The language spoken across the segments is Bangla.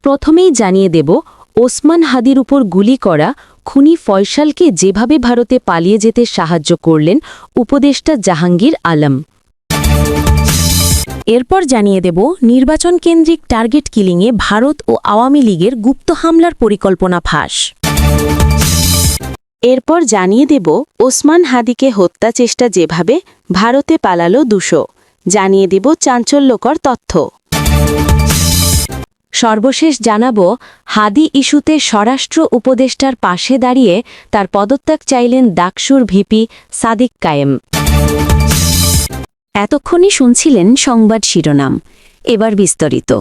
প্রথমেই জানিয়ে দেব ওসমান হাদির উপর গুলি করা খুনি ফয়সালকে যেভাবে ভারতে পালিয়ে যেতে সাহায্য করলেন উপদেষ্টা জাহাঙ্গীর আলম। এরপর জানিয়ে দেব নির্বাচন কেন্দ্রিক টার্গেট কিলিংয়ে ভারত ও আওয়ামী লীগের গুপ্ত হামলার পরিকল্পনা ফাঁস। এরপর জানিয়ে দেব ওসমান হাদিকে হত্যা চেষ্টা যেভাবে ভারতে পালালো ২০০। জানিয়ে দেব চাঞ্চল্যকর তথ্য। সর্বশেষ জানাব হাদি ইস্যুতে স্বরাষ্ট্র উপদেষ্টার পাশে দাঁড়িয়ে তার পদত্যাগ চাইলেন ডাকসুর ভিপি সাদিক কায়েম। এতক্ষণই শুনছিলেন সংবাদ শিরোনাম, এবার বিস্তারিত।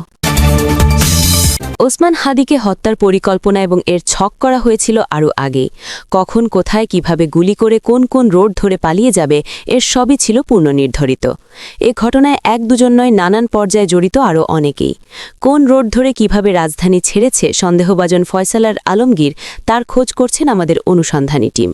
ওসমান হাদিকে হত্যার পরিকল্পনা এবং এর ছক করা হয়েছিল আরও আগেই। কখন, কোথায়, কিভাবে গুলি করে কোন কোন রোড ধরে পালিয়ে যাবে এর সবই ছিল পূর্ণনির্ধারিত। এ ঘটনায় এক দুজন নয়, নানান পর্যায়ে জড়িত আরও অনেকেই। কোন রোড ধরে কিভাবে রাজধানী ছেড়েছে সন্দেহভাজন ফয়সালার আলমগীর, তার খোঁজ করছেন আমাদের অনুসন্ধানী টিম।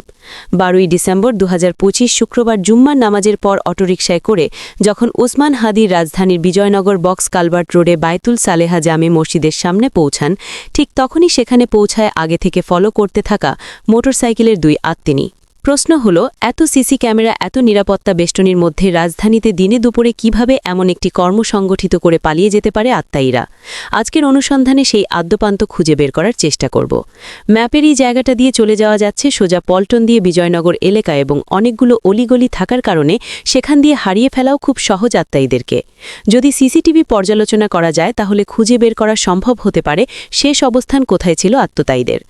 12ই ডিসেম্বর 2025 শুক্রবার জুম্মার নামাজের পর অটোরিকশায় করে যখন ওসমান হাদি রাজধানীর বিজয়নগর বক্স কালভার্ট রোডে বায়তুল সালেহা জামে মসজিদের সামনে পৌঁছান, ঠিক তখনই সেখানে পৌঁছায় আগে থেকে ফলো করতে থাকা মোটরসাইকেলের 2 আত্মীনী। প্রশ্ন হল, এত সিসি ক্যামেরা, এত নিরাপত্তা বেষ্টনীর মধ্যে রাজধানীতে দিনে দুপুরে কিভাবে এমন একটি কর্ম সংগঠিত করে পালিয়ে যেতে পারে আত্মায়ীরা? আজকের অনুসন্ধানে সেই আদ্যপান্ত খুঁজে বের করার চেষ্টা করব। ম্যাপের এই জায়গাটা দিয়ে চলে যাওয়া যাচ্ছে সোজা পল্টন দিয়ে বিজয়নগর এলাকা এবং অনেকগুলো অলিগলি থাকার কারণে সেখান দিয়ে হারিয়ে ফেলাও খুব সহজ আত্মায়ীদেরকে। যদি সিসিটিভি পর্যালোচনা করা যায় তাহলে খুঁজে বের করা সম্ভব হতে পারে শেষ অবস্থান কোথায় ছিল আত্মতায়ীদের।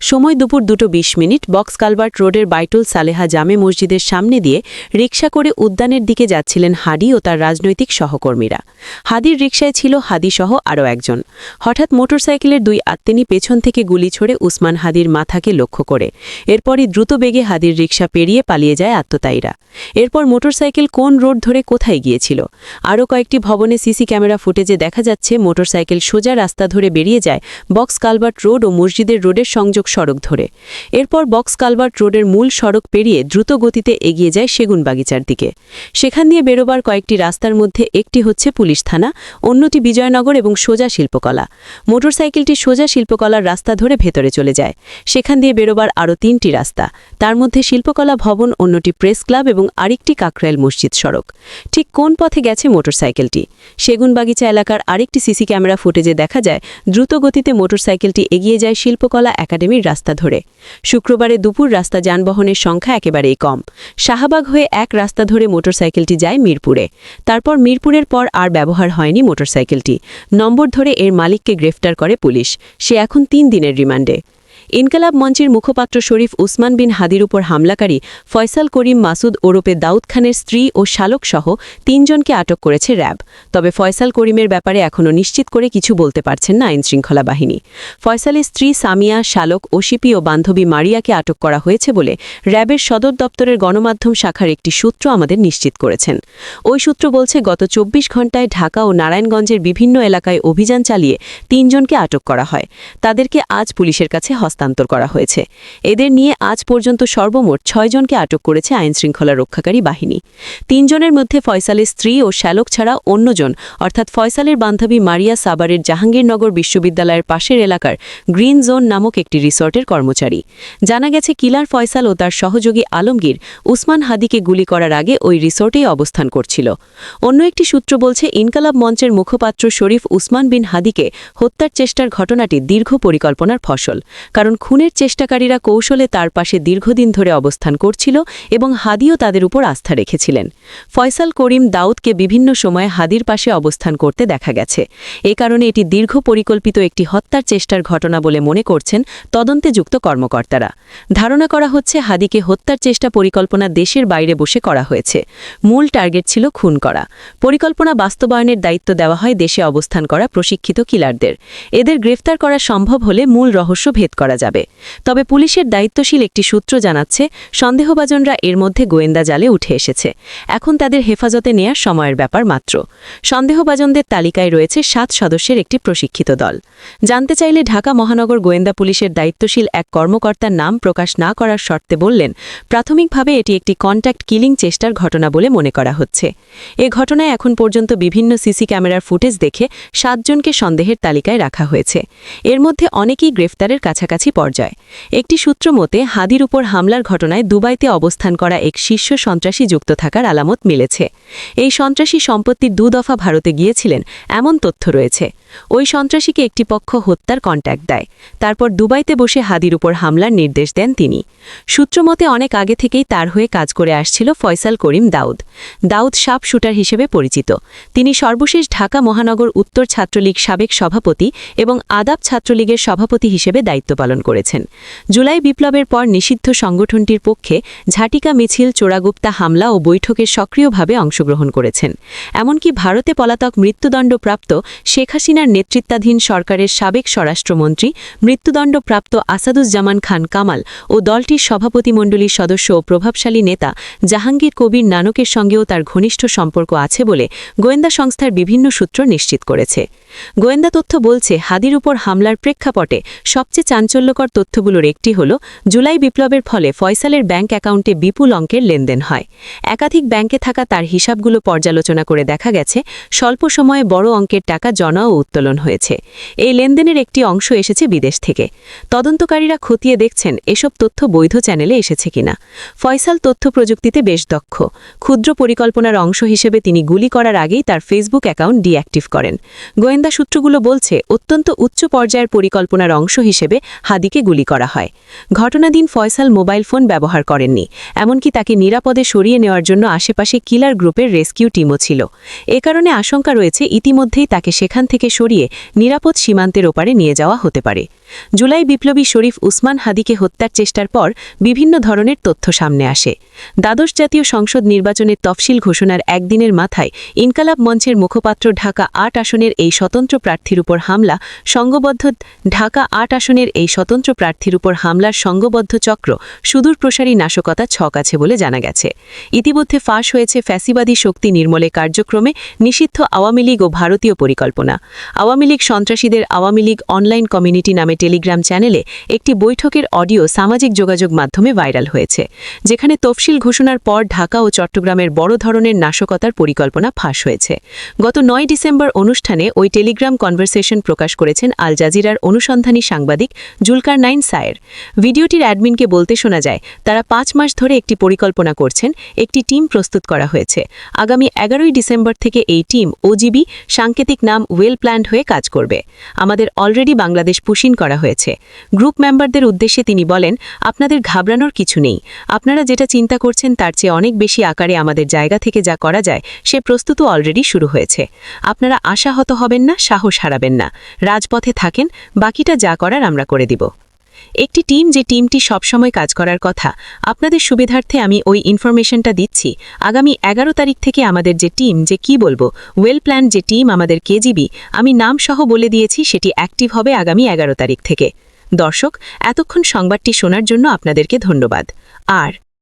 সময় দুপুর 2:20 বক্স কালভার্ট রোডের বাইতুল সালেহা জামে মসজিদের সামনে দিয়ে রিকশা করে উদ্যানের দিকে যাচ্ছিলেন হাদি ও তার রাজনৈতিক সহকর্মীরা। হাদির রিকশায় ছিল হাদিসহ আরও একজন। হঠাৎ মোটরসাইকেলের 2 আত্মীনী পেছন থেকে গুলি ছড়ে উসমান হাদির মাথাকে লক্ষ্য করে। এরপরই দ্রুত বেগে হাদির রিকশা পেরিয়ে পালিয়ে যায় আত্মতায়ীরা। এরপর মোটরসাইকেল কোন রোড ধরে কোথায় গিয়েছিল? আরও কয়েকটি ভবনে সিসি ক্যামেরা ফুটেজে দেখা যাচ্ছে মোটরসাইকেল সোজা রাস্তা ধরে বেরিয়ে যায় বক্স কালভার্ট রোড ও মসজিদের রোডের সংযোগ সড়ক ধরে। এরপর বক্স কালভার্ট রোডের মূল সড়ক পেরিয়ে দ্রুত গতিতে এগিয়ে যায় সেগুনবাগিচার দিকে। সেখান দিয়ে বেরোবার কয়েকটি রাস্তার মধ্যে একটি হচ্ছে পুলিশ থানা, অন্যটি বিজয়নগর এবং সোজা শিল্পকলা। মোটরসাইকেলটি সোজা শিল্পকলার রাস্তা ধরে ভেতরে চলে যায়। সেখান দিয়ে বেরোবার আরও 3টি রাস্তা, তার মধ্যে শিল্পকলা ভবন, অন্যটি প্রেস ক্লাব এবং আরেকটি কাকরাইল মসজিদ সড়ক। ঠিক কোন পথে গেছে মোটরসাইকেলটি? সেগুনবাগিচা এলাকার আরেকটি সিসি ক্যামেরা ফুটেজে দেখা যায় দ্রুত গতিতে মোটরসাইকেলটি এগিয়ে যায় শিল্পকলা একাডেমির রাস্তা ধরে। শুক্রবারে দুপুর রাস্তা যানবাহনের সংখ্যা একেবারেই কম। শাহবাগ হয়ে এক রাস্তা ধরে মোটরসাইকেলটি যায় মিরপুরে। তারপর মিরপুরের পর আর ব্যবহার হয়নি মোটরসাইকেলটি। নম্বর ধরে এর মালিককে গ্রেফতার করে পুলিশ। সে এখন 3 দিনের রিমান্ডে। ইনকালাব মঞ্চের মুখপাত্র শরীফ উসমান বিন হাদির উপর হামলাকারী ফয়সাল করিম মাসুদ ওরফে দাউদ খানের স্ত্রী ও শালকসহ 3 জনকে আটক করেছে র্যাব। তবে ফয়সাল করিমের ব্যাপারে এখনও নিশ্চিত করে কিছু বলতে পারছেন না আইনশৃঙ্খলা বাহিনী। ফয়সালের স্ত্রী সামিয়া, শালক, ওসিপি ও বান্ধবী মারিয়াকে আটক করা হয়েছে বলে র্যাবের সদর দপ্তরের গণমাধ্যম শাখার একটি সূত্র আমাদের নিশ্চিত করেছেন। ওই সূত্র বলছে, গত 24 ঘণ্টায় ঢাকা ও নারায়ণগঞ্জের বিভিন্ন এলাকায় অভিযান চালিয়ে 3 জনকে আটক করা হয়। তাদেরকে আজ পুলিশের কাছে হস্তান্তর করা হয়েছে। এদের নিয়ে আজ পর্যন্ত সর্বমোট 6 জনকে আটক করেছে আইনশৃঙ্খলা রক্ষাকারী বাহিনী। 3 জনের মধ্যে ফয়সালের স্ত্রী ও শ্যালক ছাড়া অন্যজন অর্থাৎ ফয়সালের বান্ধবী মারিয়া সাবারের জাহাঙ্গীরনগর বিশ্ববিদ্যালয়ের পাশের এলাকার গ্রিন জোন নামক একটি রিসর্টের কর্মচারী। জানা গেছে কিলার ফয়সাল ও তার সহযোগী আলমগীর উসমান হাদিকে গুলি করার আগে ওই রিসর্টেই অবস্থান করছিল। অন্য একটি সূত্র বলছে, ইনকালাব মঞ্চের মুখপাত্র শরীফ উসমান বিন হাদিকে হত্যার চেষ্টার ঘটনাটি দীর্ঘ পরিকল্পনার ফসল। কারণ খুনের চেষ্টাকারীরা কৌশলে তার পাশে দীর্ঘদিন ধরে অবস্থান করছিল এবং হাদিও তাদের উপর আস্থা রেখেছিলেন। ফয়সাল করিম দাউদকে বিভিন্ন সময়ে হাদির পাশে অবস্থান করতে দেখা গেছে। এ কারণে এটি দীর্ঘ পরিকল্পিত একটি হত্যার চেষ্টার ঘটনা বলে মনে করছেন তদন্তে যুক্ত কর্মকর্তারা। ধারণা করা হচ্ছে হাদিকে হত্যার চেষ্টা পরিকল্পনা দেশের বাইরে বসে করা হয়েছে। মূল টার্গেট ছিল খুন করা। পরিকল্পনা বাস্তবায়নের দায়িত্ব দেওয়া হয় দেশে অবস্থান করা প্রশিক্ষিত কিলারদের। এদের গ্রেফতার করা সম্ভব হলে মূল রহস্য ভেদ করা করা যাবে। তবে পুলিশের দায়িত্বশীল একটি সূত্র জানাচ্ছে সন্দেহভাজনরা এর মধ্যে গোয়েন্দা জালে উঠে এসেছে। এখন তাদের হেফাজতে নেয়ার সময়ের ব্যাপার মাত্র। সন্দেহভাজনদের তালিকায় রয়েছে 7 সদস্যের একটি প্রশিক্ষিত দল। জানতে চাইলে ঢাকা মহানগর গোয়েন্দা পুলিশের দায়িত্বশীল এক কর্মকর্তার নাম প্রকাশ না করার শর্তে বললেন, প্রাথমিকভাবে এটি একটি কন্ট্যাক্ট কিলিং চেষ্টার ঘটনা বলে মনে করা হচ্ছে। এ ঘটনায় এখন পর্যন্ত বিভিন্ন সিসি ক্যামেরার ফুটেজ দেখে 7 জনকে সন্দেহের তালিকায় রাখা হয়েছে। এর মধ্যে অনেকেই গ্রেফতারের কাছাকাছি পর্যায়ে। একটি সূত্র মতে হাদির উপর হামলার ঘটনায় দুবাইতে অবস্থান করা এক শীর্ষ সন্ত্রাসী যুক্ত থাকার আলামত মিলেছে। এই সন্ত্রাসী সম্পত্তির 2 দফা ভারতে গিয়েছিলেন এমন তথ্য রয়েছে। ওই সন্ত্রাসীকে একটি পক্ষ হত্যার কন্ট্যাক্ট দেয়, তারপর দুবাইতে বসে হাদির উপর হামলার নির্দেশ দেন তিনি। সূত্রমতে অনেক আগে থেকেই তার হয়ে কাজ করে আসছিল ফয়সাল করিম দাউদ। দাউদ শার্প শুটার হিসেবে পরিচিত। তিনি সর্বশেষ ঢাকা মহানগর উত্তর ছাত্রলীগ সাবেক সভাপতি এবং আদাব ছাত্রলীগের সভাপতি হিসেবে দায়িত্ব পালন করেছেন। জুলাই বিপ্লবের পর নিষিদ্ধ সংগঠনটির পক্ষে ঝাটিকা মিছিল, চোরাগুপ্তা হামলা ও বৈঠকে সক্রিয়ভাবে অংশগ্রহণ করেছেন। এমনকি ভারতে পলাতক মৃত্যুদণ্ডপ্রাপ্ত শেখ হাসিনার নেতৃত্বাধীন সরকারের সাবেক স্বরাষ্ট্রমন্ত্রী, মৃত্যুদণ্ডপ্রাপ্ত আসাদুজ্জামান খান কামাল ও দলটির সভাপতিমণ্ডলীর সদস্য ও প্রভাবশালী নেতা জাহাঙ্গীর কবির নানকের সঙ্গেও তার ঘনিষ্ঠ সম্পর্ক আছে বলে গোয়েন্দা সংস্থার বিভিন্ন সূত্র নিশ্চিত করেছে। গোয়েন্দা তথ্য বলছে হাদির উপর হামলার প্রেক্ষাপটে সবচেয়ে চাঞ্চল্যকর তথ্যগুলোর একটি হল জুলাই বিপ্লবের ফলে ফয়সালের ব্যাংক অ্যাকাউন্টে বিপুল অঙ্কের লেনদেন হয়। একাধিক ব্যাংকে থাকা তার হিসাবগুলো পর্যালোচনা করে দেখা গেছে স্বল্প সময়ে বড় অঙ্কের টাকা জমা ও উত্তোলন হয়েছে। এই লেনদেনের একটি অংশ এসেছে বিদেশ থেকে। তদন্তকারীরা খতিয়ে দেখছেন এসব তথ্য বৈধ চ্যানেলে এসেছে কিনা। ফয়সাল তথ্য প্রযুক্তিতে বেশ দক্ষ। ক্ষুদ্র পরিকল্পনার অংশ হিসেবে তিনি গুলি করার আগেই তার ফেসবুক অ্যাকাউন্ট ডিঅ্যাক্টিভ করেন। গোয়েন্দা সূত্রগুলো বলছে অত্যন্ত উচ্চ পর্যায়ের পরিকল্পনার অংশ হিসেবে হাদিকে গুলি করা হয়। ঘটনাদিন ফয়সাল মোবাইল ফোন ব্যবহার করেননি, এমনকি তাকে নিরাপদে সরিয়ে নেওয়ার জন্য আশেপাশে কিলার গ্রুপের রেস্কিউ টিমও ছিল। এ কারণে আশঙ্কা রয়েছে ইতিমধ্যেই তাকে সেখান থেকে সরিয়ে নিরাপদ সীমান্তের ওপারে নিয়ে যাওয়া হতে পারে। জুলাই বিপ্লবী শরীফ উসমান হাদিকে হত্যার চেষ্টার পর বিভিন্ন ধরনের তথ্য সামনে আসে। দ্বাদশ জাতীয় সংসদ নির্বাচনের তফসিল ঘোষণার একদিনের মাথায় ইনকালাব মঞ্চের মুখপাত্র ঢাকা ৮ আসনের এই স্বতন্ত্র প্রার্থীর উপর হামলা সংঘবদ্ধ ঢাকা ৮ আসনের এই স্বতন্ত্র প্রার্থীর উপর হামলার সংঘবদ্ধ চক্র সুদূরপ্রসারী নাশকতা ছক আছে বলে জানা গেছে। ইতিমধ্যে ফাঁস হয়েছে ফ্যাসিবাদী শক্তি নির্মূলে কার্যক্রমে নিষিদ্ধ আওয়ামী লীগ ও ভারতীয় পরিকল্পনা। আওয়ামী লীগ সন্ত্রাসীদের আওয়ামী লীগ অনলাইন কমিউনিটি নামে টেলিগ্রাম চ্যানেলে একটি বৈঠকের অডিও সামাজিক যোগাযোগ মাধ্যমে ভাইরাল হয়েছে, যেখানে তফসিল ঘোষণার পর ঢাকা ও চট্টগ্রামের বড় ধরনের নাশকতার পরিকল্পনা ফাঁস হয়েছে। গত ৯ ডিসেম্বর অনুষ্ঠানে ওই টেলিগ্রাম কনভারসেশন প্রকাশ করেছেন আল জাজিরার অনুসন্ধানী সাংবাদিক জুলকারনাইন সায়ের। ভিডিওটির অ্যাডমিনকে বলতে শোনা যায় তারা ৫ মাস ধরে একটি পরিকল্পনা করছেন, একটি টিম প্রস্তুত করা হয়েছে। আগামী ১১ ডিসেম্বর থেকে এই টিম ওজিবি, সাংকেতিক নাম ওয়েল প্ল্যান্ড হয়ে কাজ করবে। আমাদের অলরেডি বাংলাদেশ পুশিন করা হয়েছে। গ্রুপ মেম্বারদের উদ্দেশ্যে তিনি বলেন, আপনাদের ঘাবড়ানোর কিছু নেই। আপনারা যেটা চিন্তা করছেন তার চেয়ে অনেক বেশি আকারে আমাদের জায়গা থেকে যা করা যায় সে প্রস্তুতও অলরেডি শুরু হয়েছে। আপনারা আশাহত হবেন না, সাহস হারাবেন না, রাজপথে থাকেন, বাকিটা যা করার আমরা করে দিব। একটি টিম, যে টিমটি সবসময় কাজ করার কথা। আপনাদের সুবিধার্থে আমি ওই ইনফরমেশনটা দিচ্ছি। আগামী ১১ তারিখ থেকে আমাদের যে টিম, যে কি বলবো, ওয়েল প্ল্যান যে টিম আমাদের কেজিবি, আমি নাম সহ বলে দিয়েছি, সেটি অ্যাক্টিভ হবে আগামী 11 তারিখ থেকে। দর্শক, এতক্ষণ সংবাদটি শোনার জন্য আপনাদেরকে ধন্যবাদ। আর